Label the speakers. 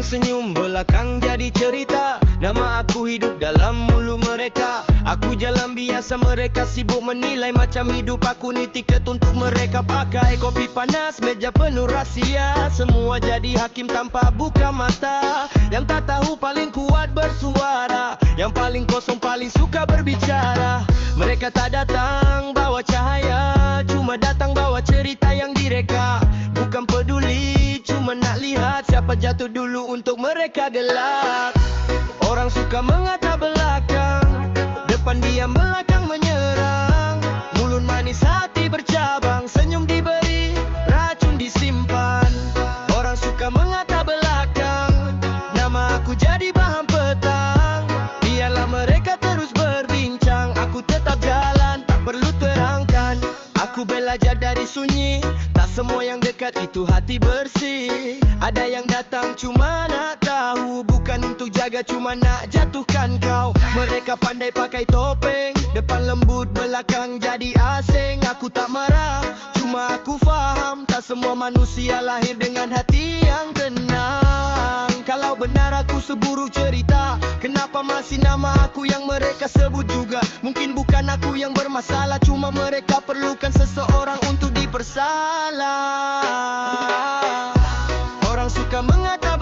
Speaker 1: senyum belakang jadi cerita. Nama aku hidup dalam mulut mereka. Aku jalan biasa, mereka sibuk menilai. Macam hidup aku ni tiket untuk mereka pakai. Kopi panas, meja penuh rahsia. Semua jadi hakim tanpa buka mata. Yang tak tahu paling kuat bersuara, yang paling kosong paling suka berbicara. Mereka tak datang bawa cahaya, cuma datang bawa cerita yang direka. Bukan peduli, cuma nak lihat siapa jatuh dulu untuk mereka gelak. Orang suka mengata belakang, depan diam belakang menyerang. Mulut manis hati bercabang, senyum diberi, racun disimpan. Orang suka mengata belakang, nama aku jadi bahan petang. Biarlah mereka terus berbincang, aku tetap jalan, tak perlu terangkan. Aku belajar dari sunyi, tak semua yang dekat itu hati bersih. Ada yang datang cuma nak tahu, bukan untuk jaga, cuma nak jatuhkan kau. Mereka pandai pakai topeng, depan lembut, belakang jadi asing. Aku tak marah, cuma aku faham, tak semua manusia lahir dengan hati yang tenang. Kalau benar aku seburuk cerita, kenapa masih nama aku yang mereka sebut juga? Mungkin bukan aku yang bermasalah, cuma mereka perlukan seseorang untuk dipersalah. Orang suka mengata